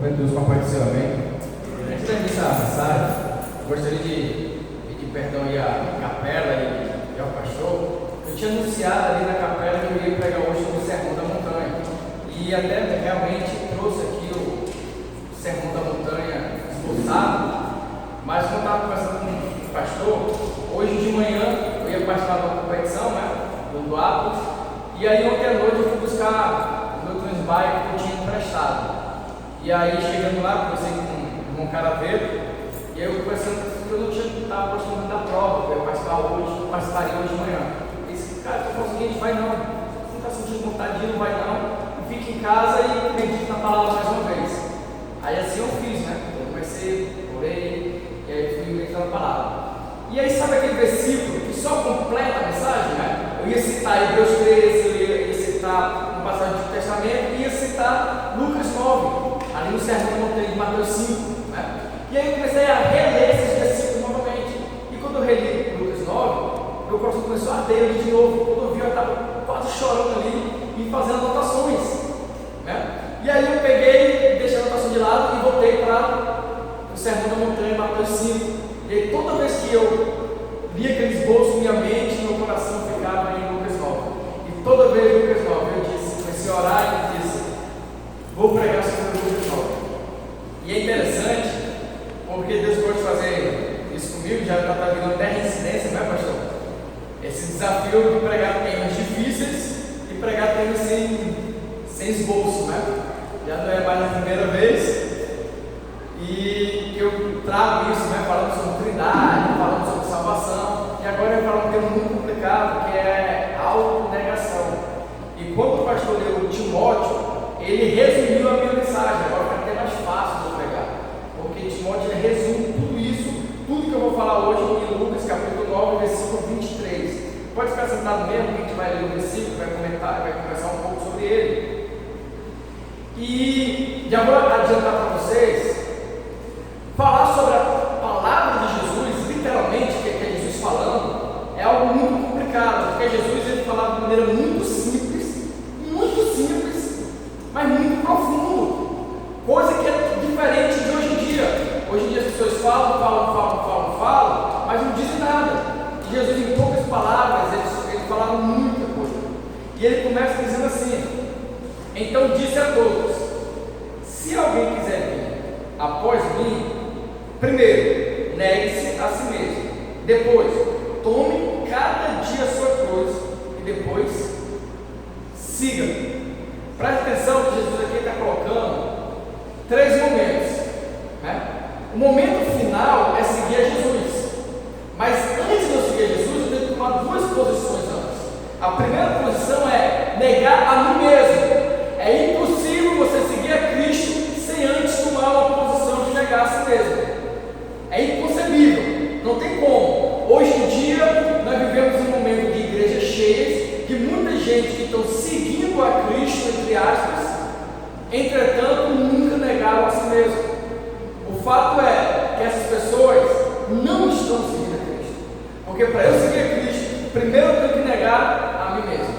Movimento Deus compartilhou, amém? Antes de iniciar a mensagem, eu gostaria de pedir perdão aí à capela e ao pastor. Eu tinha anunciado ali na capela que eu ia pregar hoje sobre o Sermão da Montanha. E até realmente trouxe aqui o Sermão da Montanha esboçado. Mas quando eu estava conversando com o pastor, hoje de manhã eu ia participar de uma competição, do Atlas. E aí ontem à noite eu fui buscar o meu transbike que eu tinha emprestado. E aí chegando lá, conversei com um caraveiro, e aí eu conversando que eu não estava gostando da prova, eu ia participaria hoje de manhã. Ele disse, cara, tu falou o seguinte, vai não está sentindo vontade de ir, não vai não, fica em casa e medita na palavra mais uma vez. Aí assim eu fiz, eu comecei, orei, e aí fui meditando na palavra. E aí sabe aquele versículo que só completa a mensagem, Eu ia citar Hebreus 13, eu ia citar uma passagem do Antigo Testamento, e ia citar Lucas 9, ali no Sermão da Montanha de Mateus 5, E aí eu comecei a reler esses versículos novamente. E quando eu reli Lucas 9, meu coração começou a arder ali de novo. Quando eu vi, eu estava quase chorando ali e fazendo anotações, E aí eu peguei, deixei a anotação de lado e voltei para o Sermão da Montanha de Mateus 5. E aí toda vez que eu lia aquele esboço, minha mente, meu coração ficava em Lucas 9. E toda vez em Lucas 9 eu disse, comecei a orar e disse, vou pregar sobre Lucas 9. E é interessante, porque Deus pode fazer isso comigo, já está virando até reincidência, pastor? Esse desafio de pregar temas difíceis e pregar temas sem esboço, Já não é mais a primeira vez. E eu trago isso, falando sobre Trindade, falando sobre salvação, e agora eu falo um tema muito complicado, que é autonegação. E quando o pastor leu Timóteo, ele resumiu a minha mensagem, agora fica até mais fácil de eu pegar, porque Timóteo resume tudo isso, tudo que eu vou falar hoje em Lucas capítulo 9, versículo 23. Pode ficar sentado mesmo, que a gente vai ler o versículo, vai comentar, vai conversar um pouco sobre ele. E já vou adiantar para vocês, falar sobre a palavra de Jesus, literalmente, que é Jesus falando, é algo muito complicado, porque Jesus ele falava de maneira muito simples, mas muito profundo, coisa que é diferente de hoje em dia. Hoje em dia as pessoas falam, mas não dizem nada. E Jesus, em poucas palavras, ele falava muita coisa. E ele começa dizendo assim: então disse a todos, se alguém quiser vir após mim, primeiro, negue-se a si mesmo. Depois, tome cada dia a sua cruz. E depois, siga. Preste atenção que Jesus aqui está colocando 3 momentos. O momento final é seguir a Jesus. Mas antes de eu seguir a Jesus, eu tenho que tomar 2 posições antes. A primeira posição é negar a mim mesmo. É impossível você seguir a Cristo sem antes tomar uma posição de negar a si mesmo. É inconcebível, não tem como. Hoje em dia, nós vivemos um momento de igrejas cheias, que muita gente que estão seguindo a Cristo, entre aspas, entretanto, nunca negaram a si mesmo. O fato é que essas pessoas não estão seguindo a Cristo, porque para eu seguir a Cristo, primeiro eu tenho que negar a mim mesmo.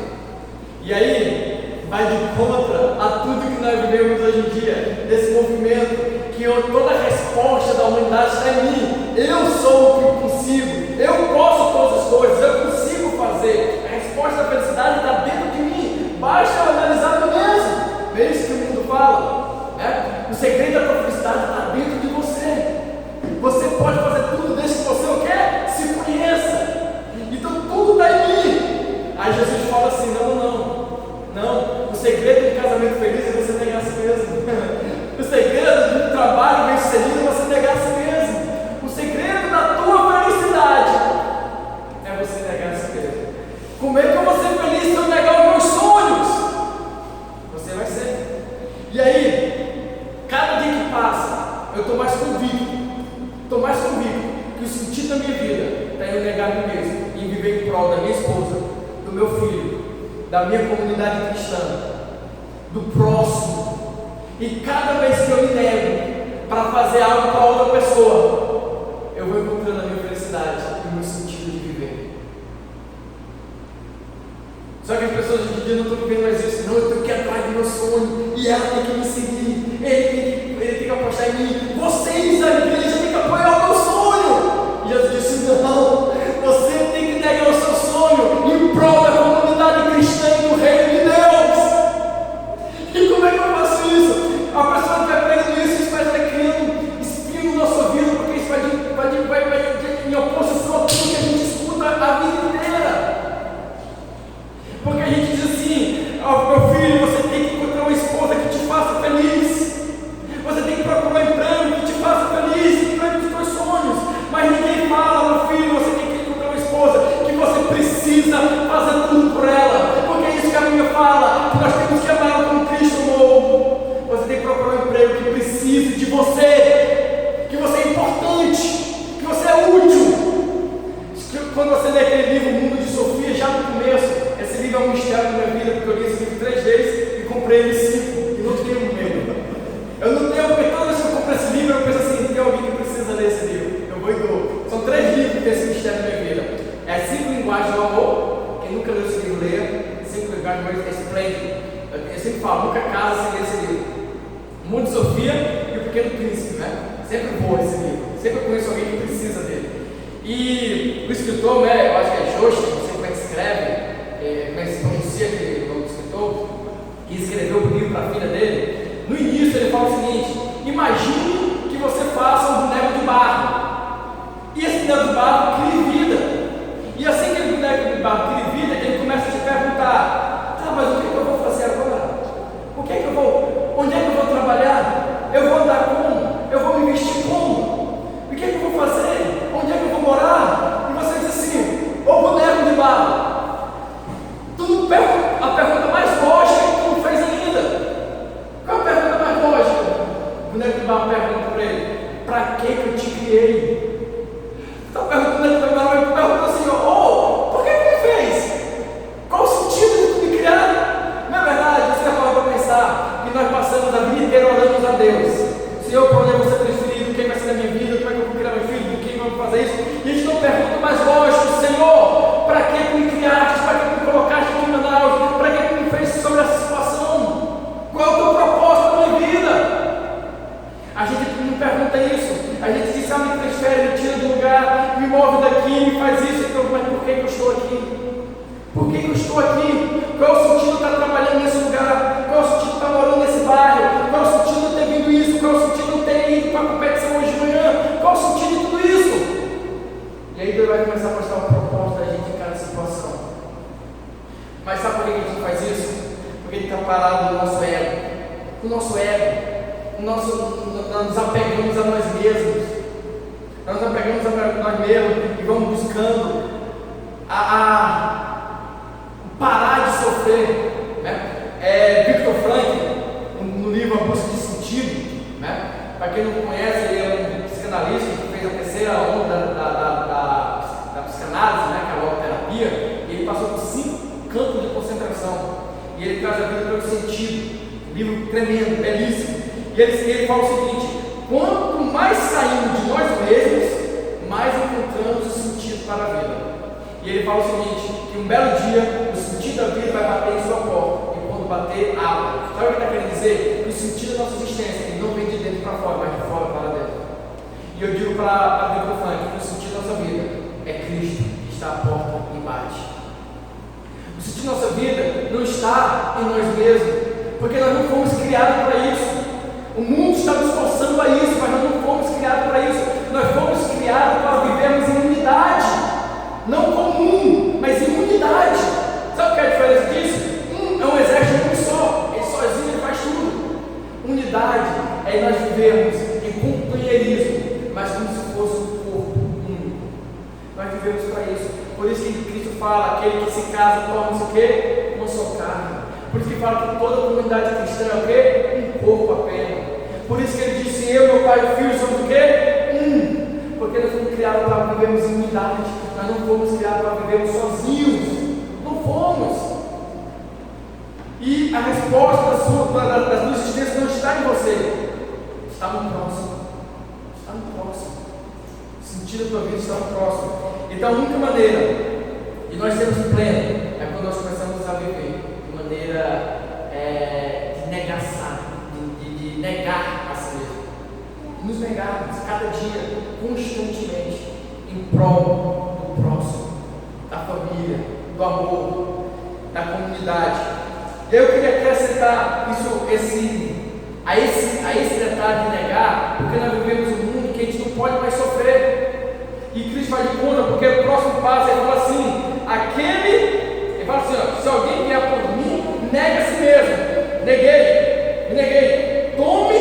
E aí, vai de contra a tudo que nós vivemos hoje em dia, desse movimento, que toda a resposta da humanidade está em mim. Eu sou o que eu consigo, eu posso todas as coisas, eu consigo fazer. A resposta da felicidade está dentro de mim, basta eu analisar a mim mesmo. É isso que o mundo fala, O segredo da tua felicidade está dentro de você. Você pode fazer tudo desde que você o quê? Se conheça. Então tudo está em mim. Aí Jesus fala assim: não, o segredo do casamento feliz é você negar a si mesmo. O segredo do trabalho bem-sucedido é você negar a si mesmo. O segredo da tua felicidade é você negar a si mesmo. Como é que eu vou ser feliz se eu negar os meus sonhos? Você vai ser. E aí, cada dia que passa, eu estou mais convicto que o sentido da minha vida está em eu negar a mim mesmo e viver em prol da minha esposa, do meu filho, da minha comunidade cristã, do próximo. E cada vez que eu me nego para fazer algo para outra pessoa, eu vou encontrando a minha felicidade e o meu sentido de viver. Só que as pessoas hoje em dia não estão vivendo mais isso. Não, eu tenho que ir atrás do meu sonho, e ela tem que me seguir, ele tem apostar em mim. Vocês, a igreja, tem que apoiar o meu sonho. E Jesus disse: não, você tem que negar o seu sonho em prol da comunidade cristã e do reino de Deus. E como é que eu faço isso? A pessoa que vai pregando isso vai criando espinho no nosso ouvido, porque isso vai em oposição a tudo que a gente escuta a vida inteira. Porque a gente diz assim: meu filho, você tem que encontrar uma esposa que te faça feliz. Você tem que procurar um emprego que te faça feliz, que emprego dos teus sonhos. Mas ninguém fala: meu filho, você tem que encontrar uma esposa que você precisa fazer tudo por ela. Porque é isso que a Bíblia fala, que nós temos que amar como Cristo amou. Você tem que procurar um emprego que precise de você, que você é importante, que você é útil. Quando você lê aquele livro, O Mundo de Sofia, já no começo, esse livro é um mistério da minha vida, porque eu li esse livro 3 vezes e comprei ele 5 e não tenho no meio. Eu não tenho, porque toda vez que eu compro esse livro, eu penso assim: tem alguém que precisa ler esse livro. Eu vou e dou. São 3 livros que tem esse mistério da minha vida. É 5 linguagens do amor. Quem nunca leu esse livro, leia. 5 linguagens do amor é esplêndido. Eu sempre falo: nunca casa sem ler esse livro. O Mundo de Sofia e o Pequeno Príncipe, né? Sempre vou esse livro. Sempre conheço alguém que precisa dele. E o escritor, né, eu acho que é Josh, não sei como é que escreve, mas se pronuncia aquele nome do escritor, que escreveu o livro para a filha dele. No início ele fala o seguinte: imagine que você faça um boneco de barro, e esse boneco de barro cria vida, e assim que aquele boneco de barro cria vida, ele começa a te perguntar: tá, mas o que eu vou fazer agora? O que é que eu vou, onde é que eu vou trabalhar? Eu vou andar como? Eu vou me vestir como? O que é que eu vou fazer? Onde é que eu vou morar? E você diz assim: ô boneco de barro, a pergunta mais lógica que tu não fez ainda. Qual é a pergunta mais lógica? O boneco de barro pergunta para ele: para que eu te criei? Então pergunta o boneco de barro, pergunta assim: por que tu me fez? Qual o sentido de tu me criar? Não é verdade? Você vai para pensar que nós passamos a vida inteira orando a Deus: Senhor, para onde eu vou ser transferido? Quem vai ser da minha vida? Como é que eu vou criar meu filho? Quem vai fazer isso? E a gente não pergunta mais lógico: Senhor, para que tu me criaste? Para que tu me colocaste aqui em Manaus? Para que tu me fez sobre essa situação? Qual é o teu propósito na minha vida? A gente não pergunta isso. A gente diz: me transfere, me tira do lugar, me move daqui, me faz isso. Então, mas por que eu estou aqui? Por que eu estou aqui? Qual é o sentido de estar trabalhando nesse lugar? Qual é o sentido de estar morando nesse bairro? Qual é o sentido de ter vindo isso? Qual é o sentido de não ter ido para a competição hoje de manhã? Qual é o sentido de tudo isso? E aí Deus vai começar a mostrar um propósito da gente em cada situação. Mas sabe por que a gente faz isso? Porque ele está parado no nosso ego. O nosso ego. Nós nos apegamos a nós mesmos. Nós nos apegamos a nós mesmos e vamos buscando parar de sofrer, né? Victor Frankl, no livro A Busca de Sentido, né? Para quem não conhece, ele é um psicanalista que fez a terceira onda da psicanálise, né? Que é a logoterapia. E ele passou por 5 campos de concentração e ele traz a vida pelo sentido. Um livro tremendo, belíssimo. E ele fala o seguinte: quanto mais saímos de nós mesmos, mais encontramos o sentido para a vida. E ele fala o seguinte: que um belo dia o sentido da vida vai bater em sua porta, e quando bater, abra. Sabe o que ele está querendo dizer? Que o sentido da nossa existência, ele não vem de dentro para fora, mas de fora para dentro. E eu digo para a Victor Frankl que o sentido da nossa vida é Cristo, que está à porta e bate. O sentido da nossa vida não está em nós mesmos, porque nós não fomos criados para isso. O mundo está nos forçando a isso, mas nós não fomos criados para isso. Nós fomos criados para vivermos em unidade. Não comum, mas em unidade. Sabe o que é a diferença disso? É um exército um só, ele sozinho ele faz tudo. Unidade é nós vivermos em companheirismo, mas como se fosse um corpo único. Nós vivemos para isso. Por isso que Cristo fala: aquele que se casa torna-se o quê? Uma só carne. Por isso que fala que toda a comunidade cristã é o quê? Um corpo apenas. Por isso que ele disse: eu, meu pai e o filho somos o quê? Porque nós fomos criados para vivermos em unidade. Nós não fomos criados para vivermos sozinhos. Não fomos. E a resposta da sua existência não está em você, está no próximo. Está no próximo. O sentido da tua vida está no próximo. Então a única maneira de nós sermos plenos é quando nós começamos a viver de maneira de negação, de negar a si mesmo. negarmos cada dia, constantemente, em prol do próximo, da família, do amor, da comunidade. Eu queria acrescentar a esse detalhe de negar, porque nós vivemos um mundo que a gente não pode mais sofrer. E Cristo faz de conta, porque o próximo passo ele fala assim: ele fala assim, ó, se alguém vier por mim, nega a si mesmo. Neguei. Tome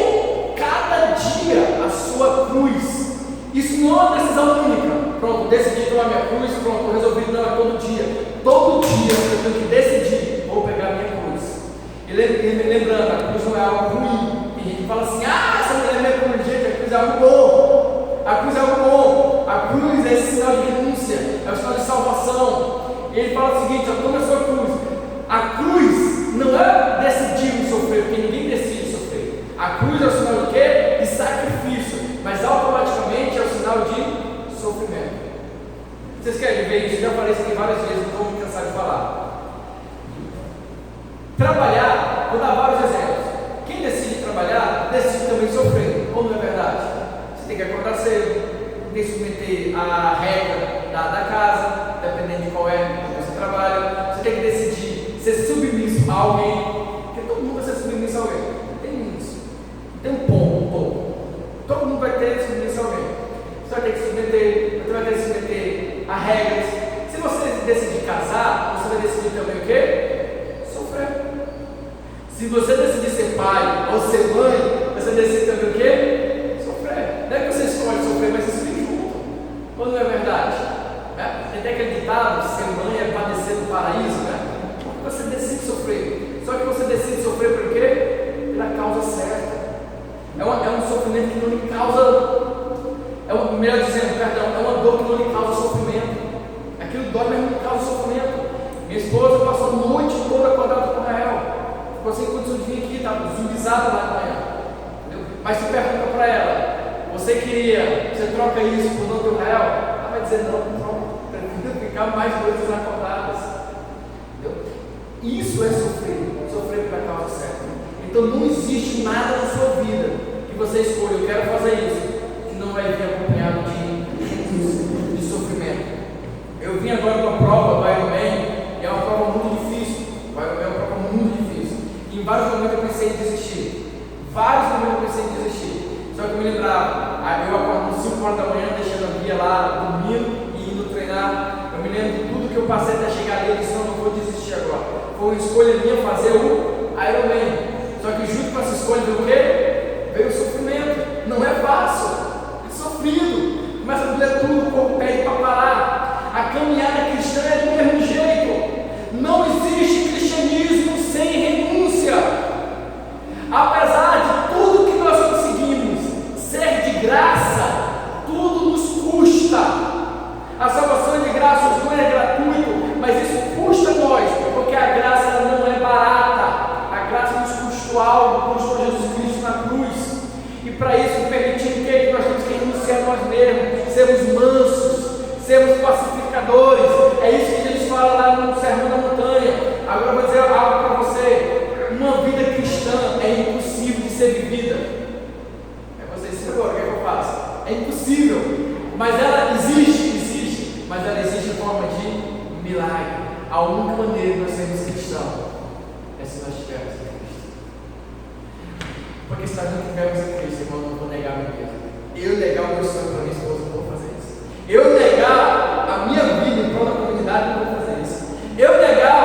cada dia a sua cruz. Isso não é uma decisão única. Pronto, decidi tomar minha cruz, pronto, resolvi. Não, é todo dia. Todo dia eu tenho que decidir, vou pegar a minha cruz. E lembrando, a cruz não é algo ruim. Tem gente que fala assim: essa mulher é minha cruz. Gente, a cruz é algo bom. A cruz é algo bom. A cruz é esse sinal de renúncia, é o sinal de salvação. E ele fala o seguinte: toma a sua cruz. A cruz não é decidir sofrer, porque ninguém decide sofrer. A cruz é o sinal de quê? De sacrifício, mas automaticamente é o sinal de sofrimento. Vocês querem ver isso? Eu já falei isso aqui várias vezes, não vou me cansar de falar. Trabalhar, vou dar vários exemplos. Quem decide trabalhar, decide também sofrer, ou não é verdade? Você tem que acordar cedo, tem que submeter a regra da casa, dependendo de qual é que você trabalha. Você tem que decidir ser submisso a alguém, porque todo mundo vai ser submisso a alguém. Tem isso, tem um pouco. Todo mundo vai ter submisso a alguém. Você vai ter que submeter a regras. Se você decidir casar, você vai decidir também o quê? Sofrer. Se você decidir ser pai ou ser mãe, você decide também o quê? Sofrer. Não é que você escolhe sofrer, mas vocês ficam juntos. Ou não é verdade? Tem aquele ditado: ser mãe é padecer no paraíso, né? Você decide sofrer. Só que você decide sofrer por quê? Pela causa certa. É um sofrimento que não lhe causa. Melhor dizendo, perdão, é uma dor que não lhe causa sofrimento. Aquilo dói, mas não lhe causa sofrimento. Minha esposa passou a noite toda acordada com o Rael. Ficou sem condição de vir aqui, estava zumbizada lá com ela. Mas se pergunta para ela: você troca isso por não ter o Rael? Ela vai dizer: não troco. Prefiro ficar mais noites acordadas. Isso é sofrer pela causa certa. Então não existe nada na sua vida que você escolha: eu quero fazer isso, que não vai vir acompanhado de sofrimento. Eu vim agora de uma prova do Ironman, e é uma prova muito difícil. O Ironman é uma prova muito difícil. E em vários momentos eu pensei em desistir. Só que eu me lembrava, eu acordo às 5 horas da manhã, deixando a Bia lá, dormindo e indo treinar. Eu me lembro de tudo que eu passei até chegar ali. Eu disse: não vou desistir agora. Foi uma escolha minha fazer o Ironman. Só que junto com essa escolha veio o quê? Veio o sofrimento. Não é fácil, é sofrido. Começa a doer tudo, o corpo pede para parar. A caminhada cristã é do mesmo jeito. Não existe cristianismo sem renúncia. Apesar de tudo que nós conseguimos ser de graça, tudo nos custa. A salvação é de graça, o Senhor é gratuito, mas isso custa nós, porque a graça ela não é barata. A graça nos custou algo, custou Jesus Cristo na cruz. E para isso permitir que nós temos que renunciar a nós mesmos, sermos mansos, sermos pacificadores. É isso que Jesus fala lá no Sermão da Montanha. Agora eu vou dizer algo para você: uma vida cristã é impossível de ser vivida. Você disse: agora o que é que eu faço? É impossível, mas ela existe, mas ela existe em forma de milagre. A única maneira de nós sermos cristãos é se nós estivermos em Cristo. Porque se nós não estivermos em Cristo, irmão, eu não vou negar a mim mesmo. Eu negar o meu sonho para minha esposa, não vou fazer isso. Eu negar a minha vida em prol da comunidade, não vou fazer isso. Eu negar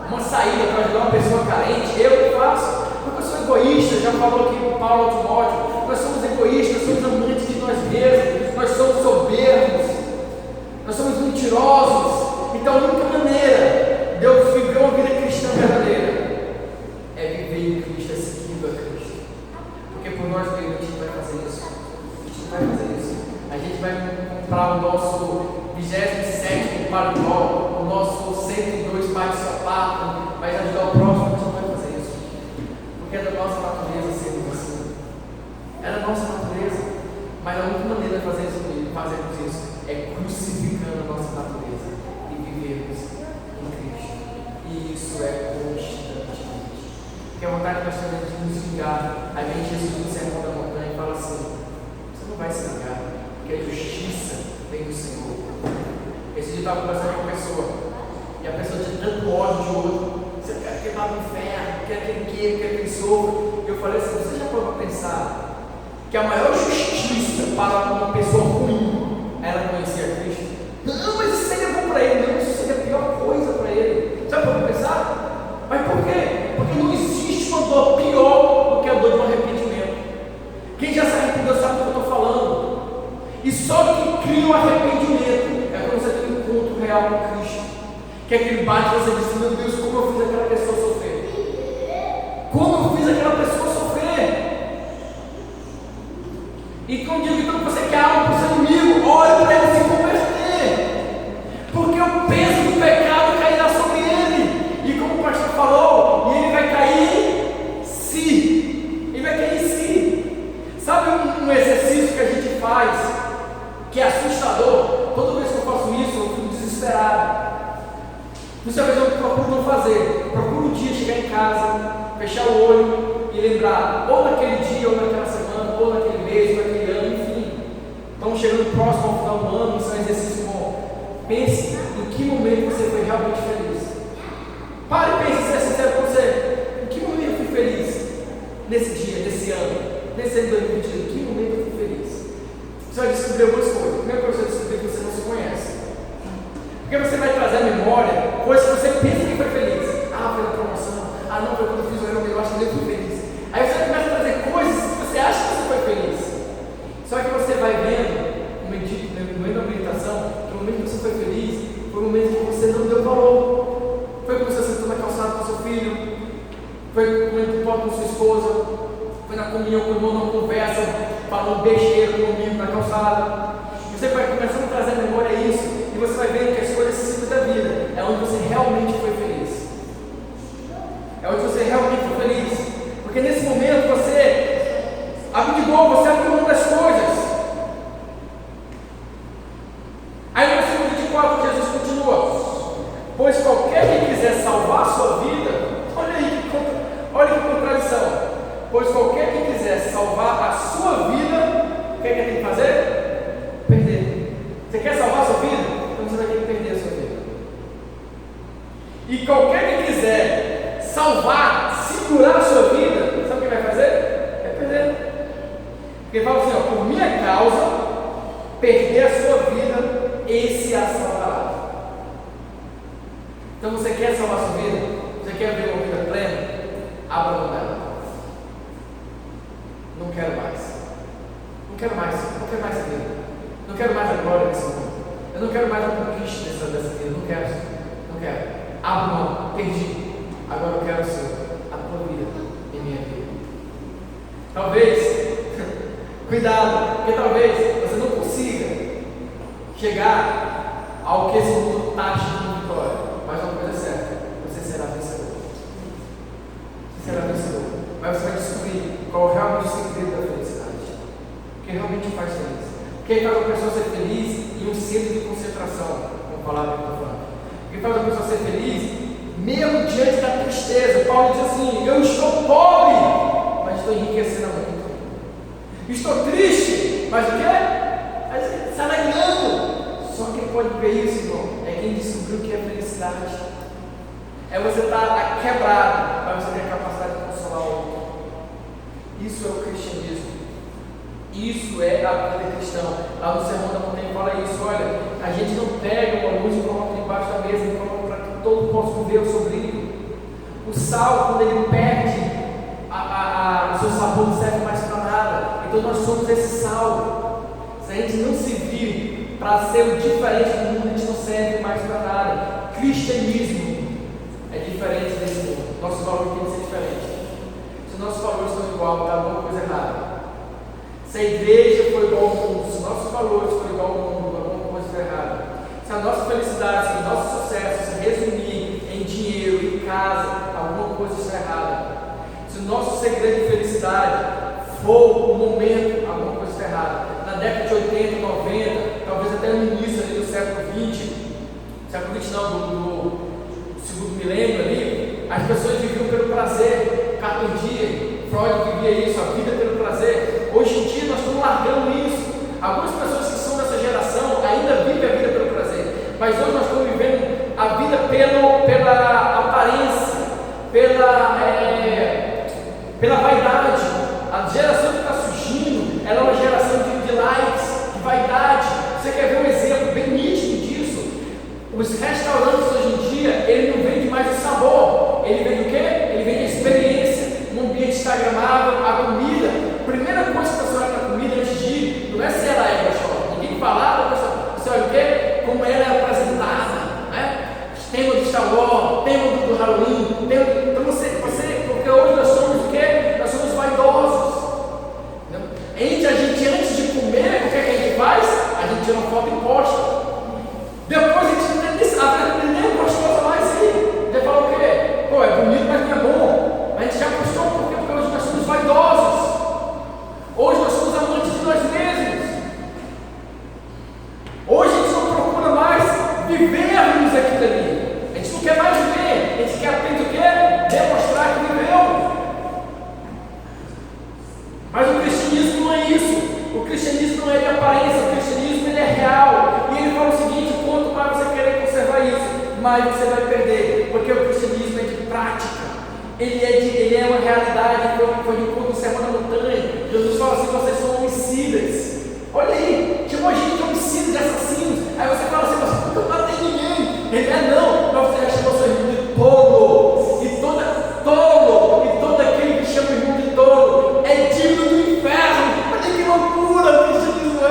uma saída para ajudar uma pessoa carente, eu faço. Porque eu sou egoísta, já falou aqui o Paulo Timóteo. Nós somos egoístas, nós somos amantes de nós mesmos, nós somos soberbos, nós somos mentirosos. Então a única maneira de eu viver uma vida cristã verdadeira é viver em Cristo, é seguindo a Cristo. Porque por nós mesmos a gente vai fazer isso. A gente vai comprar o nosso 27º paletó, o nosso 102 par de sapato, vai ajudar o próximo. A gente não vai fazer isso. Porque é da nossa natureza sermos assim. É da nossa natureza. Mas a única maneira de fazermos isso é crucificando a nossa natureza e vivermos em Cristo. E isso é constantemente. Porque a vontade que nós temos de nos vingar, a gente Jesus no Sermão da Montanha fala assim: você não vai se negar, porque a justiça vem do Senhor. Esse dia eu estava conversando com uma pessoa, e a pessoa tinha tanto ódio de outro. Você quer que vá no inferno, quer que ele queira, quer que ele sofra. Eu falei assim: você já pode pensar que a maior justiça para uma pessoa ruim é ela conhecer a Cristo? Não, mas isso seria bom para ele. Não, isso seria a pior coisa para ele. Sabe por que pensar? Mas por quê? Porque não existe uma dor pior do que a dor de um arrependimento. Quem já se arrependeu sabe do que eu estou falando. E só que cria um arrependimento é quando você tem um encontro real com Cristo. Que é aquele bate e você diz: meu Deus, como eu fiz aquela pessoa sofrer? Como eu fiz aquela pessoa sofrer? E quando digo então que você quer algo para o seu inimigo, olhe para ele se converter. Porque o peso do pecado cairá sobre ele. E como o pastor falou, e ele vai cair se. Ele vai cair se. Sabe um exercício que a gente faz, que é assustador? Toda vez que eu faço isso, eu fico desesperado. Muitas vezes eu procuro não fazer. Procuro um dia chegar em casa, fechar o olho e lembrar, ou naquele dia, ou naquela semana, ou naquele mês, ou naquele ano, enfim. Estamos chegando próximo ao final do ano, isso é um exercício bom. Pense em que momento você foi realmente feliz. Pare e pense, se é sincero com você. Em que momento eu fui feliz? Nesse dia, nesse ano, nesse ano de 2022, em que momento eu fui feliz? Você vai descobrir algumas coisas. Primeiro, para você descobrir que você não se conhece. Porque você vai trazer à memória coisas que você pensa que foi feliz. Ah, foi na promoção. Ah, não, foi quando eu fiz o Iron, eu acho que eu fui feliz. Aí você começa a trazer coisas que você acha que você foi feliz. Só que você vai vendo, no meio da meditação, que o momento que você foi feliz foi o momento que você não deu valor. Foi quando você sentou na calçada com seu filho. Foi no momento que toca com sua esposa. Foi na comunhão com o irmão, numa conversa, falando besteira com o amigo na calçada. Você vai começando a trazer à memória isso. E você vai vendo que as coisas simples da vida é onde você realmente foi feliz. É onde você realmente foi feliz. Porque nesse momento você abdicou, você abriu mão das coisas. Aí no versículo 24 Jesus continua: pois qualquer que quiser salvar a sua vida, olha que contradição. Pois qualquer que quiser salvar a sua vida, o que é que ele tem que fazer? Perder. Você quer salvar a sua vida? Você vai ter que perder a sua vida. E qualquer que quiser salvar, segurar a sua vida, sabe o que vai fazer? É perder. Porque fala assim: ó, por minha causa, perder a sua vida, esse a salvará. Então você quer salvar a sua vida? Você quer ver uma vida plena? Abra mão dela. Não quero mais. Não quero mais. Não quero mais a vida. Não quero mais a glória desse mundo. Eu não quero mais a conquista dessa vida, não quero. Não quero. Abro mão, perdi. Agora eu quero o Senhor, a tua vida em minha vida. Talvez, cuidado, porque talvez você não consiga chegar ao que esse mundo taxa de vitória. Mas uma coisa é certa: você será vencedor. Você será vencedor. Mas você vai descobrir qual é realmente o segredo da felicidade. O que realmente faz feliz. O que faz uma pessoa ser feliz e um centro de concentração, com a palavra que eu estou falando. O que faz uma pessoa ser feliz, mesmo diante da tristeza. Paulo diz assim: eu estou pobre, mas estou enriquecendo muito. Estou triste, mas o quê? Está alegrando. Só quem pode ver isso, irmão, é quem descobriu o que é felicidade. É você estar quebrado, mas você ter a capacidade de consolar o outro. Isso é o cristianismo. Isso é a vida cristã. Lá no Sermão da Montanha fala isso: olha, a gente não pega uma luz e coloca debaixo da mesa e coloca para que todos possam ver o seu brilho. O sal, quando ele perde o seu sabor, não serve mais para nada. Então nós somos esse sal. Se a gente não se vir para ser o diferente do mundo, a gente não serve mais para nada. Cristianismo é diferente desse mundo. Nossos valores têm que ser diferentes. Se nossos valores são iguais, está alguma coisa errada. Se a igreja for igual ao mundo, se nossos valores forem igual ao mundo, alguma coisa está errada. Se a nossa felicidade, se o nosso sucesso se resumir em dinheiro, em casa, alguma coisa está errada. Se o nosso segredo de felicidade for o momento, alguma coisa está errada. Na década de 80, 90, talvez até no início ali do século 20, século 20 não, do segundo milênio ali, as pessoas viviam pelo prazer, carpe diem. Freud vivia isso, a vida pelo prazer. Hoje em dia nós estamos largando isso. Algumas pessoas que são dessa geração ainda vivem a vida pelo prazer, mas hoje nós estamos vivendo a vida pela aparência, pela vaidade. A geração que está surgindo, ela é uma geração de likes, de vaidade. Você quer ver um exemplo bem nítido disso? Os restaurantes hoje em dia, ele não vende mais o sabor, ele vende o quê? Ele vende a experiência, um ambiente instagramável, a comida. Primeira coisa que você olha para a comida antes de ir, não é se ela é gostosa. Ninguém fala, você olha o quê? Como ela é apresentada, né? Tema do Star Wars, tema do Halloween, então porque hoje nós somos o quê? Nós somos vaidosos. A gente antes de comer, o que a gente faz? A gente tira uma foto e posta. Depois a gente nem é gostosa mais aí. Você fala o quê? Pô, é bonito, mas não é bom. A gente já postou porque hoje nós somos vaidosos. Hoje nós somos amantes de nós mesmos. Hoje a gente não procura mais vivermos aquilo ali. A gente não quer mais viver. A gente quer apenas o quê? Demonstrar que viveu. Mas o cristianismo não é isso. O cristianismo não é de aparência. O cristianismo ele é real. E ele fala o seguinte: quanto mais você querer conservar isso, mais você vai perder. Porque o cristianismo é de prática. Ele é uma realidade. Foi de encontro no Sermão da Montanha. Jesus fala assim: vocês são homicidas. Olha aí, chamou a gente de homicidas, de assassinos. Aí você fala assim: mas não matei ninguém. Ele não, mas você já chamou seu irmão de tolo. E todo aquele que chama o irmão de tolo é digno do inferno. Olha que loucura o cristianismo é.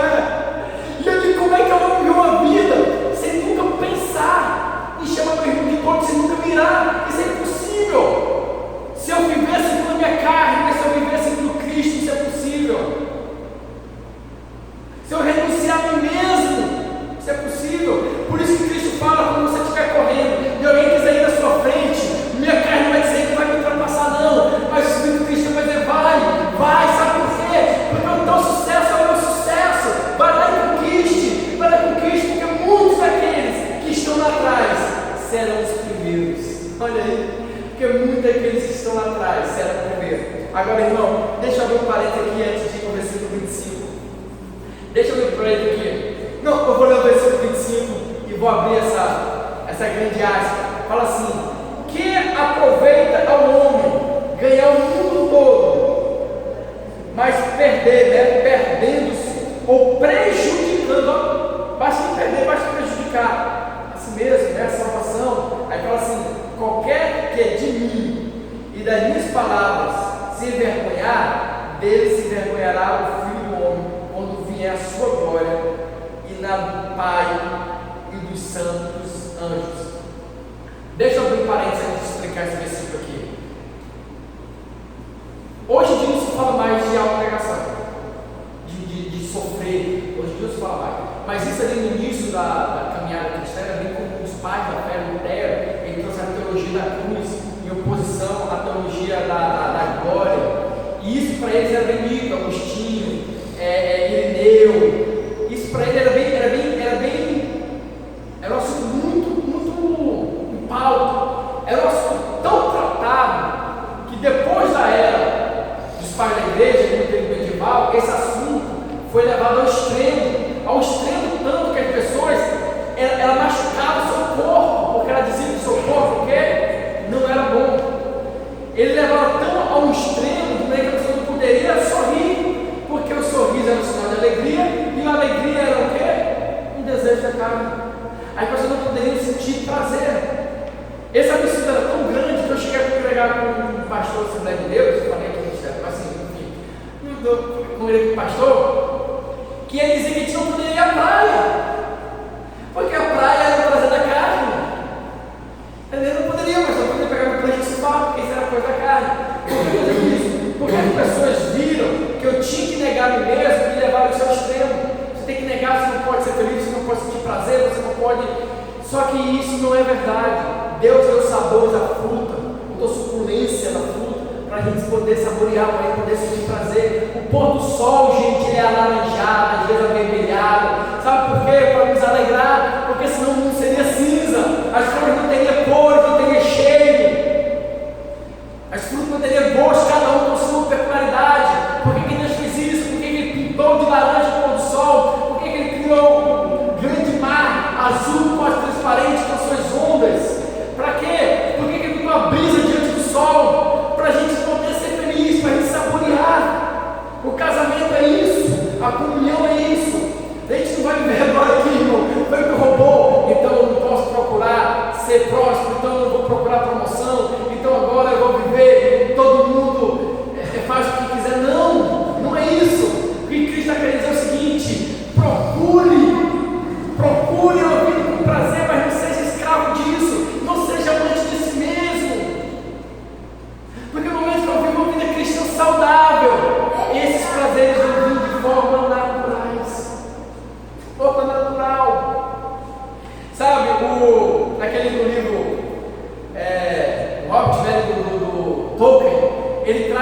E eu digo: como é que eu vou viver uma vida sem nunca pensar em chamar meu irmão de tolo, sem nunca mirar? Isso é impossível. Se eu vivesse segundo a minha carne, mas se eu vivesse segundo Cristo, isso é possível. Se eu renunciar a mim mesmo, isso é possível. Por isso que Cristo fala: quando você estiver correndo e alguém quiser ir na sua frente, minha carne vai dizer que vai me ultrapassar, não. Mas o Espírito Cristo vai dizer: vai, sabe por quê? Porque o teu sucesso é o meu sucesso. Vai lá e conquiste, porque muitos daqueles que estão lá atrás serão os primeiros. Olha aí. Porque muitos daqueles que estão lá atrás serão primeiros. Agora, irmão, deixa eu abrir um parênteses aqui antes de ir para o versículo 25. Deixa eu ver para ele aqui. Não, eu vou ler o versículo 25 e vou abrir essa grande aspa. Fala assim: que aproveita ao homem ganhar o mundo todo, mas perdendo-se ou prejudicando, basta perder, basta prejudicar a si mesmo, né? A salvação. Aí fala assim: qualquer que é de mim e das minhas palavras se envergonhar, dele se envergonhará o Filho do Homem, quando vier a sua glória e na do Pai e dos santos anjos. Deixa eu abrir um parênteses antes de explicar esse versículo aqui. Hoje em dia não se fala mais de autopregação, de sofrer. Hoje em dia não se fala mais. Mas isso ali no início da caminhada cristã era bem como os pais da fé, Lutero. Ele trouxe a teologia da cruz em oposição à teologia da glória. E isso para eles era bem rico. Agostinho, Irineu. Isso para ele era um assunto muito em pauta. Era um assunto tão tratado que depois da era dos pais da igreja, no período medieval, esse assunto foi levado ao extremo tanto que as pessoas ela machucava o seu corpo, porque ela dizia que o seu corpo não era bom. Ele levava tão ao extremo de maneira que a pessoa não poderia sorrir, porque o sorriso era um sinal de alegria, e a alegria era o quê? Um desejo da carne. Aí a pessoa não poderia sentir prazer. Esse absurdo era tão grande que eu cheguei a pregar com um pastor da Assembleia de Deus, eu falei aqui no ministério, mas assim, enfim, com ele com o pastor, que ele dizia que a gente não poderia ir à praia, porque a praia era o prazer da carne. Ele não poderia, mas não poderia pegar no prancha e surfar, porque isso era coisa da carne. Por que eu digo isso? Porque as pessoas viram que eu tinha que negar a mim mesmo e levar isso ao extremo. Você tem que negar, você não pode ser feliz, você não pode sentir prazer, você não pode. Só que isso não é verdade. Deus deu sabores à fruta, botou suculência na fruta, para a gente poder saborear, para a gente poder sentir prazer. O pôr do sol, gente, ele é alaranjado, às vezes avermelhado. Sabe por quê? Para nos alegrar, porque senão o mundo seria cinza. As flores não teriam cor, não teriam cheiro. As frutas não teriam gosto, cada um com sua peculiaridade. Por que Deus fez isso?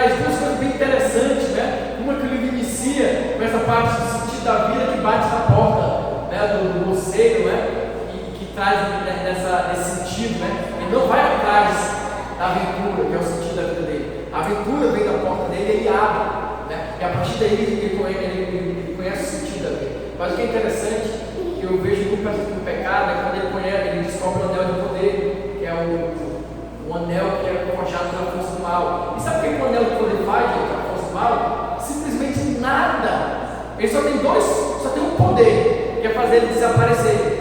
traz duas coisas bem interessantes, né? Uma que o livro inicia com essa parte do sentido da vida que bate na porta, né? do conselho, né? Que traz nesse sentido, né? Ele não vai atrás da aventura, que é o sentido da vida dele. A aventura vem da porta dele e ele abre, né? E a partir daí ele conhece o sentido da vida. Mas o que é interessante, que eu vejo muito parecido com o pecado, é quando ele descobre o anel de poder, que é o anel que é forjado pela força do mal. E sabe o que o anel de poder faz, gente, a força do mal? Simplesmente nada. Ele só tem um poder, que é fazer ele desaparecer.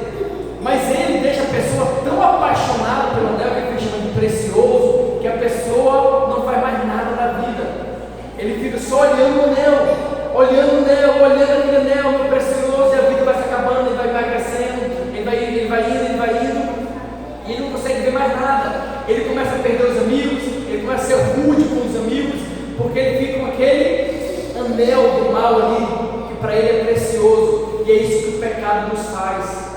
Mas ele deixa a pessoa tão apaixonada pelo anel, que ele chama de precioso, que a pessoa não faz mais nada da vida. Ele fica só olhando o anel, olhando aquele anel, meu precioso, e a vida vai se acabando, ele vai emagrecendo, ele vai indo, e ele não consegue ver mais nada. Ele começa a perder os amigos, ele começa a ser rude com os amigos, porque ele fica com aquele anel do mal ali, que para ele é precioso, e é isso que o pecado nos faz.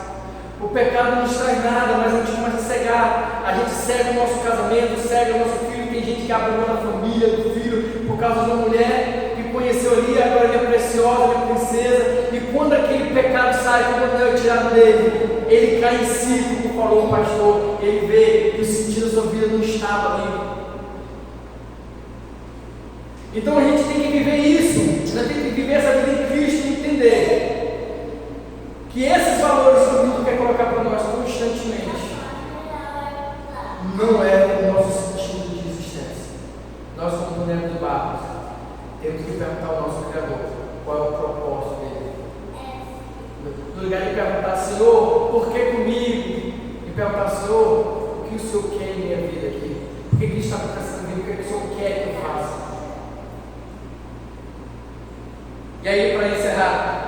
O pecado não nos traz nada, mas a gente começa a cegar. A gente cega o nosso casamento, cega o nosso filho. Tem gente que abre mão da família, do filho, por causa de uma mulher que conheceu ali, agora ele é preciosa, ele é princesa. E quando aquele pecado sai, quando o anel é tirado dele, ele cai em si, como falou o pastor. Ele vê que o sentido da sua vida não estava ali. Então a gente tem que viver isso, a gente tem que viver essa vida em Cristo e entender que esses valores que o mundo quer colocar para nós constantemente não é o nosso sentido de existência. Nós, como podemos do barco, temos que perguntar ao nosso Criador qual é o propósito dele. No lugar de perguntar, Senhor, por que comigo? E perguntar, Senhor, o que o Senhor quer em minha vida aqui? Por que isso está acontecendo comigo? O que o Senhor quer que eu faça? E aí, para encerrar,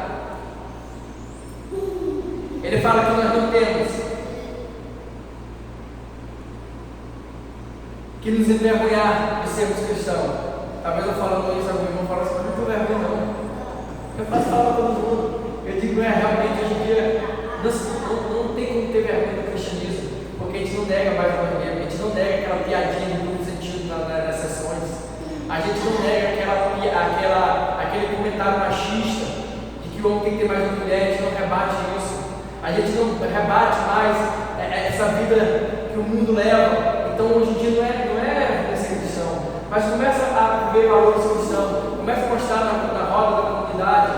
ele fala que nós não temos que nos envergonhar de sermos cristãos. Talvez eu falando isso, algum irmão fala assim, mas não estou vergonha não. Eu faço falar para todo mundo. Eu digo, realmente hoje em dia não tem como ter vergonha do cristianismo, porque a gente não nega mais o evangelho, a gente não nega aquela piadinha de duplo sentido nas sessões, a gente não nega aquele comentário machista de que o homem tem que ter mais uma mulher, a gente não rebate isso. A gente não rebate mais essa vida que o mundo leva. Então hoje em dia não é ser cristão, mas começa a ver valores cristãos, começa a mostrar na roda da comunidade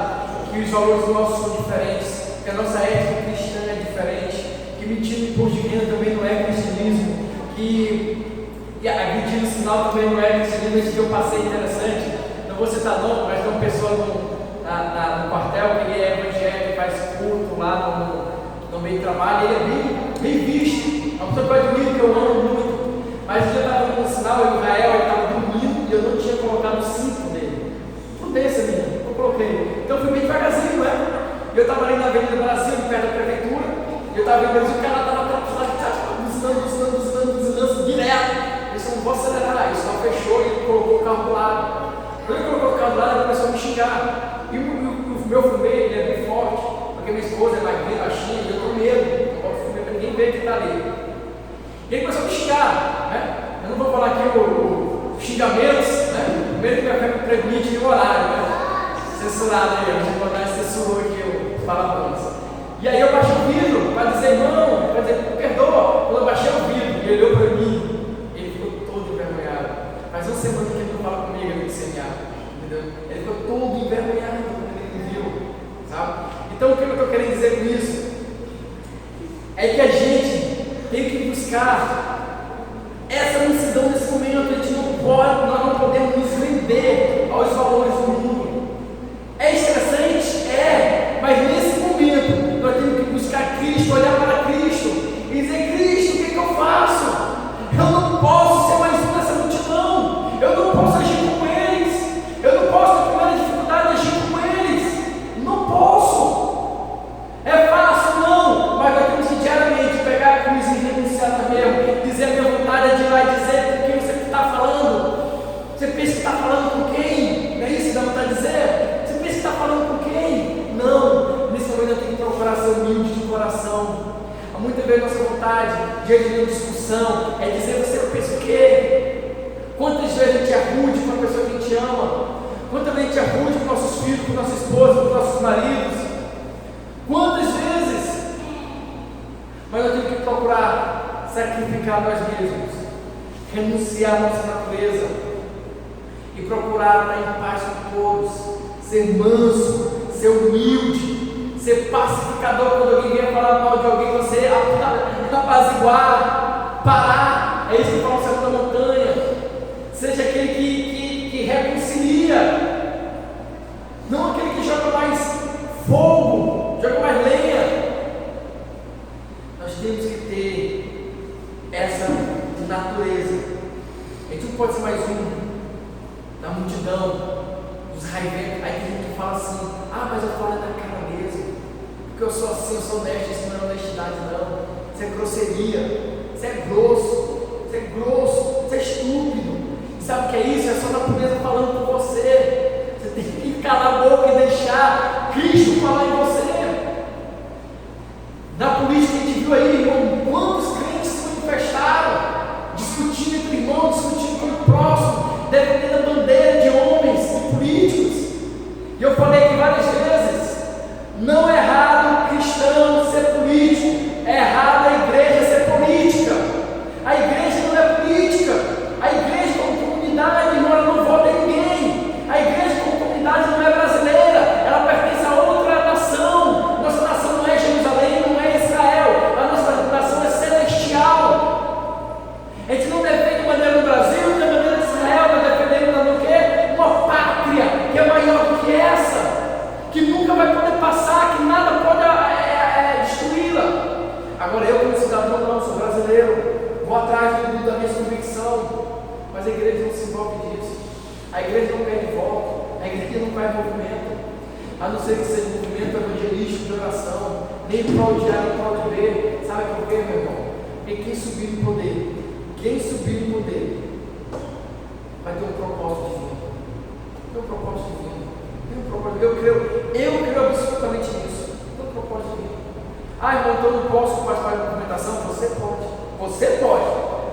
que os valores nossos são diferentes, que a nossa ética cristã é diferente, que mentir no imposto de renda também não é cristianismo, que agredir no sinal também não é cristianismo. Esse dia eu passei interessante, não vou citar nome, mas tem uma pessoa no quartel que ele é evangélico, faz culto lá no meio de trabalho, ele é bem visto, é uma pessoa que eu admiro, que eu amo muito. Mas um dia eu estava no sinal, em Israel, ele estava dormindo e eu não tinha colocado o cinto dele. Prudência minha, eu coloquei. Então eu fui bem devagarzinho, né? E eu estava ali na Avenida Brasil, perto da prefeitura, e eu estava vendo o cara estava buzinando direto. Eu disse, não vou acelerar, isso não fechou, e ele colocou o carro do lado. Quando ele colocou o carro do lado, ele começou a me xingar. E o meu fumê, ele é bem forte, porque minha esposa é magrinha, baixinha, e eu tenho medo, não posso fumê para ninguém ver que está ali. E ele começou a me xingar, né? Eu não vou falar aqui os xingamentos, né? Primeiro que vai ficar com permite de horário, né? Censurado aí, a gente vai botar censurou aqui os palavrões. E aí eu baixei o vidro para dizer, não, para dizer, perdoa. Quando eu baixei o vidro, ele olhou para mim, ele ficou todo envergonhado. Faz uma semana que ele não fala comigo, ele me ensinar, entendeu? Ele ficou todo envergonhado quando ele me viu, sabe? Então o que eu estou querendo dizer com isso? É que a gente tem que buscar essa mansidão nesse momento. A gente nós não podemos nos render aos valores do mundo. É estressante? É, mas nesse momento nós temos que buscar Cristo, olhar para Cristo e dizer, Cristo, o que eu faço? Eu não posso ser mais um nessa multidão, eu não posso agir como eles, eu não posso ter primeira dificuldade de agir como eles, não posso. É fácil? Não, mas nós temos que diariamente pegar a cruz e renunciar na mesma, dizer a minha vontade é de ir lá e dizer com quem você está falando. Você pensa que está falando com quem? Não é isso que dá vontade de dizer? Você pensa que está falando com quem? Não, nesse momento eu tenho que procurar ser humilde de coração. Muitas vezes nossa vontade, diante de uma discussão, é dizer, você pensa o quê? Quantas vezes a gente é rude com uma pessoa que gente é rude com nossos filhos, com nossa esposa, com nossos maridos. Quantas vezes? Mas nós temos que procurar sacrificar nós mesmos, renunciar à nossa natureza e procurar estar em paz com todos, ser manso, ser humilde, ser pacificador. Quando alguém vier falar mal de alguém, você apaziguar, parar. É isso que fala o Sermão da Montanha. Seja aquele que reconcilia, não aquele que joga mais fogo, joga mais lenha. Nós temos que ter essa natureza. A gente não pode ser mais um da multidão, dos raiventos. Aí tem gente que fala assim: ah, mas eu falo da cara mesmo, porque eu sou assim, eu sou honesto. Isso não é honestidade, não. Isso é grosseria, isso é grosso, isso é grosso, isso é estúpido. E sabe o que é isso? É só a natureza falando com você. Você tem que calar a boca e deixar Cristo falar em você. Na política a gente viu aí, irmão, quantos crentes se manifestaram, discutindo entre irmãos, discutindo com o próximo, defendendo a bandeira de homens e políticos. E eu falei aqui várias vezes: não é errado o cristão ser político, é errado a igreja ser política. A igreja não é política. A igreja como comunidade, irmão, ela não vota em ninguém. A igreja como comunidade não é brasileira, ela pertence a outra nação. Nossa nação não é Jerusalém, não é Israel, a nossa nação é celestial. A gente não defende bandeira do Brasil, não é bandeira de Israel, mas defendemos o quê? Uma pátria que é maior do que essa, que nunca vai poder passar, que nada pode destruí-la. Agora eu, como cidadão, não sou brasileiro, vou atrás da minha convicção, mas a igreja não se envolve disso. A igreja não perde voto, a igreja não faz movimento, a não ser que seja um movimento evangelístico de oração, nem prol de A, nem prol de B. Sabe por quê, meu irmão? Porque quem subir no poder, vai ter um propósito divino. Tem um propósito divino. Tem um propósito. Eu creio absolutamente nisso. Tem um propósito divino. Ah, irmão, então eu não posso participar da movimentação?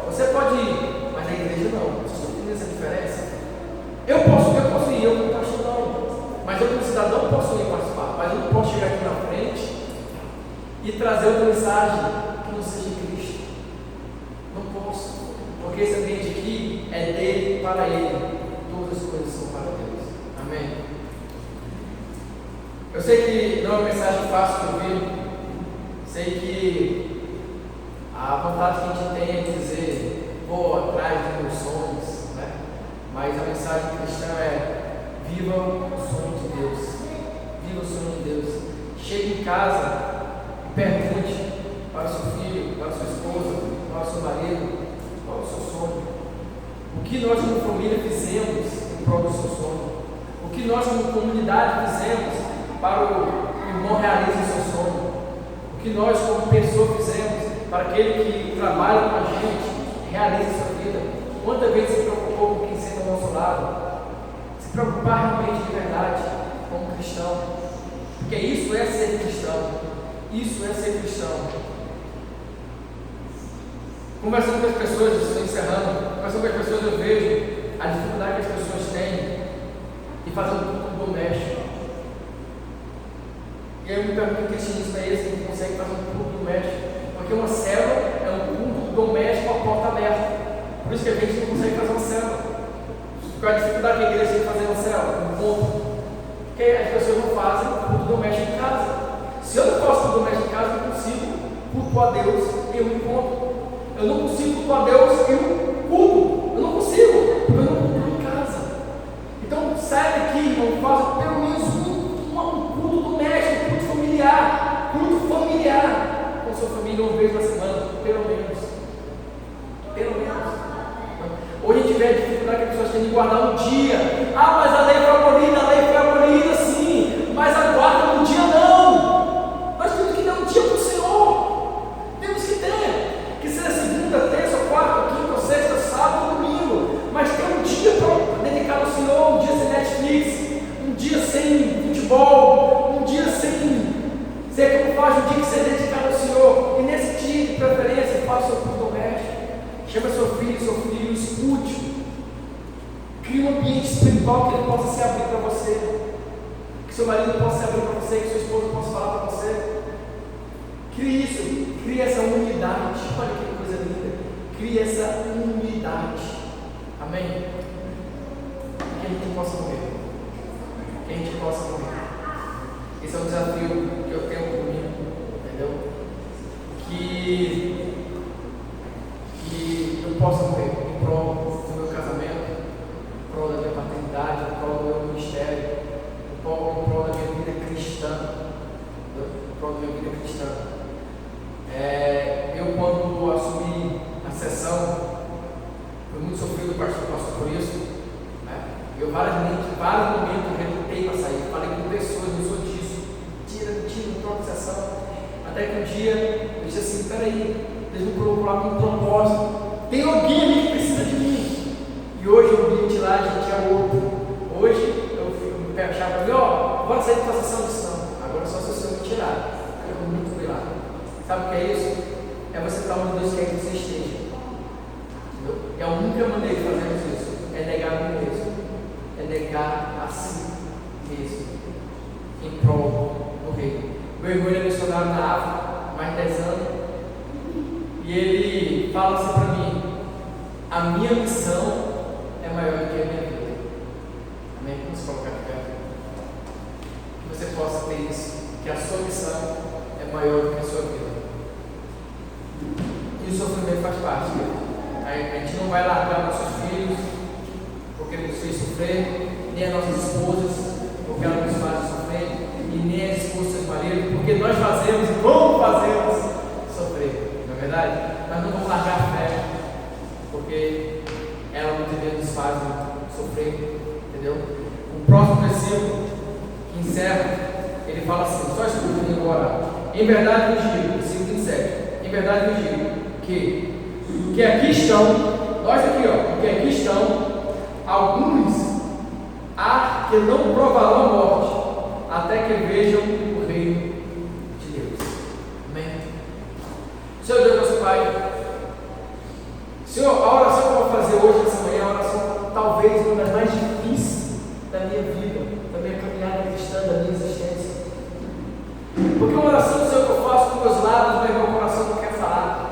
Você pode ir, mas a igreja não. Vocês estão entendendo essa diferença? Eu posso ir, eu não acho não. Mas eu como cidadão posso ir participar, mas eu não posso chegar aqui na frente e trazer outra mensagem que não seja Cristo. Não posso, porque esse ambiente aqui é dele para ele. Todas as coisas são para Deus. Amém? Eu sei que não é uma mensagem fácil de ouvir. Sei que a vontade que a gente tem é dizer: vou atrás dos meus sonhos, né? Mas a mensagem cristã é: viva o sonho de Deus. Viva o sonho de Deus. Chegue em casa e pergunte para o seu filho, para a sua esposa, para o seu marido: qual é o seu sonho? O que nós como família fizemos em prol do seu sonho? O que nós como comunidade fizemos para o irmão realizar o seu sonho? O que nós como pessoa fizemos para aquele que trabalha com a gente realize a sua vida? Quantas vezes se preocupou com quem senta ao nosso lado? Se preocupar realmente de verdade como cristão, porque isso é ser cristão. Isso é ser cristão. Conversando com as pessoas, estou encerrando, conversando com as pessoas, eu vejo a dificuldade que as pessoas têm de fazer um culto doméstico. E aí eu me pergunto: que cristianismo é esse que não consegue fazer um culto doméstico? Porque uma célula é um culto doméstico à porta aberta. Por isso que a gente não consegue fazer uma célula. Qual é a dificuldade que a igreja tem de fazer uma célula? Um ponto. Porque as pessoas não fazem culto doméstico em casa. Se eu não faço culto doméstico em casa, eu não consigo cultuar a Deus em um encontro. Eu não consigo cultuar a Deus em um culto. Eu não consigo, porque eu não cultuo em casa. Então sai daqui, irmão, faça pelo menos um culto doméstico, culto familiar com sua família uma vez na semana, pelo menos. Hoje a gente vê a dificuldade que as pessoas têm de guardar um dia. Ah, mas a lei foi abolida sim, mas a guarda no dia não. Nós temos que dar um dia para o Senhor. Temos que ter, que seja segunda, terça, quarta, quinta, sexta, sábado, domingo, mas ter um dia para dedicar ao Senhor, um dia sem Netflix, um dia sem futebol, um dia sem ser como faz, um dia que você dedicado ao Senhor. E nesse dia de preferência, faça o seu culto doméstico. Chama seu filho, escute. Crie um ambiente espiritual que ele possa se abrir para você, que seu marido possa se abrir para você, que sua esposa possa falar para você. Crie isso, crie essa unidade. Olha que coisa linda. Crie essa unidade. Amém? Que a gente possa morrer. Que a gente possa morrer. Esse é um desafio que eu tenho comigo, entendeu? Que eu possa morrer em prol do meu casamento, em prol da minha paternidade, em prol do meu ministério, em prol da minha vida cristã, em prol da minha vida cristã. Eu, quando assumi a sessão, foi muito sofrido, o pastor passou por isso, né? Eu vários momentos relutei para sair, falei com pessoas, não sou disso, mentira, não troco a sessão, até que um dia eu disse assim: peraí, Deus me colocou lá com um propósito, tem alguém ali que precisa de mim. E hoje o ambiente lá, a gente é outro. Hoje eu me pego a chave e digo: bora sair para a sessão de São. Agora só se o Senhor me tirar. Eu vou muito cuidado. Sabe o que é isso? É você estar onde Deus quer que você esteja. Entendeu? É a única maneira de fazermos isso. É negar a mim mesmo. É negar a si mesmo. Em prol do Rei. Meu irmão é missionário na África, mais de 10 anos. E ele fala assim para mim: a minha missão é maior do que a minha vida. Amém? Vamos colocar aqui perto. Que você possa ter isso. Que a sua missão é maior do que a sua vida. E o sofrimento faz parte. A gente não vai largar nossos filhos porque ele nos fez sofrer, nem as nossas esposas porque elas nos fazem sofrer, e nem as esposas dos maridos porque nós fazemos e como fazemos sofrer. Não é verdade? Nós não vamos largar a fé porque ela muitas vezes nos faz sofrer. Entendeu? O próximo versículo que encerra, ele fala assim, só escuta agora: em verdade vos digo, versículo 27, em verdade vos digo que aqui estão, nós aqui, que aqui estão alguns há que não provarão a morte até que vejam o reino de Deus. Amém? Senhor Deus, nosso Pai, Senhor, a oração que eu vou fazer hoje, nessa manhã, é a oração talvez uma das mais difíceis da minha vida, da minha caminhada cristã, da minha existência. Porque uma oração, Senhor, que eu faço com meus lábios, mas meu coração não quer falar.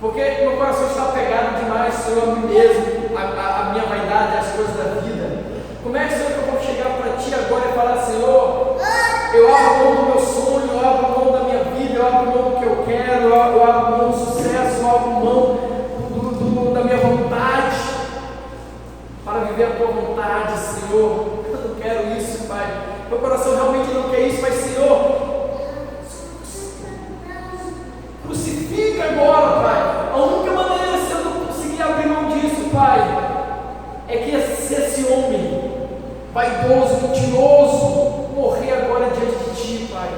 Porque meu coração está apegado demais, Senhor, a mim mesmo, a minha vaidade, as coisas da vida. Como é que, Senhor, que eu vou chegar para Ti agora e falar: Senhor, eu abro mão do meu sonho, eu abro mão da minha vida, eu abro mão do que eu quero, eu abro mão do sucesso, eu abro mão da minha vontade, para viver a Tua vontade, Senhor. Eu não quero isso, Pai. Meu coração realmente não quer isso, mas, Senhor, crucifica agora, Pai. A única maneira, se eu não conseguir abrir mão disso, Pai, é que esse homem vaidoso, mentiroso, morrer agora diante de Ti, Pai.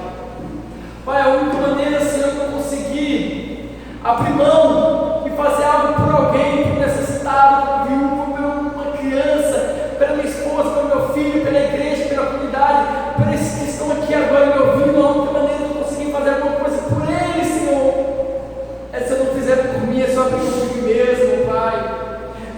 Pai, a única maneira, Senhor, que eu conseguir abrir mão e fazer algo por alguém, por necessitado, por viúvo, por uma criança, pela minha esposa, pelo meu filho, pela igreja, pela comunidade, por esses que estão aqui agora me ouvindo, a única maneira de eu conseguir fazer alguma coisa por eles, Senhor, é se eu não fizer por mim, é só abrir mão de mim mesmo, Pai.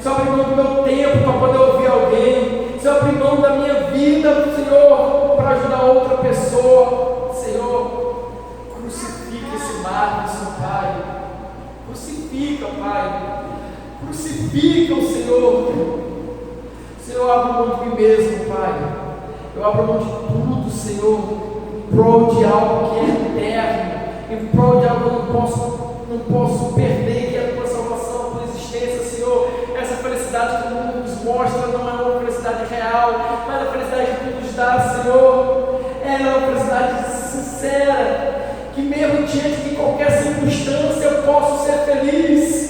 Se eu abrir mão do meu tempo para poder ouvir alguém, se eu abrir mão da minha vida, Senhor, para ajudar outra pessoa, Senhor, crucifica esse mártir, Pai. Crucifica, Pai. Crucifica o Senhor. Senhor, eu abro mão de mim mesmo, Pai. Eu abro mão de tudo, Senhor, em prol de algo que é eterno, em prol de algo que eu não posso perder, que é a Tua salvação, a Tua existência, Senhor. Essa felicidade que o mundo nos mostra não é uma felicidade real, mas a felicidade que Tu nos dá, Senhor, ela é uma felicidade sincera, que mesmo diante de qualquer circunstância eu posso ser feliz.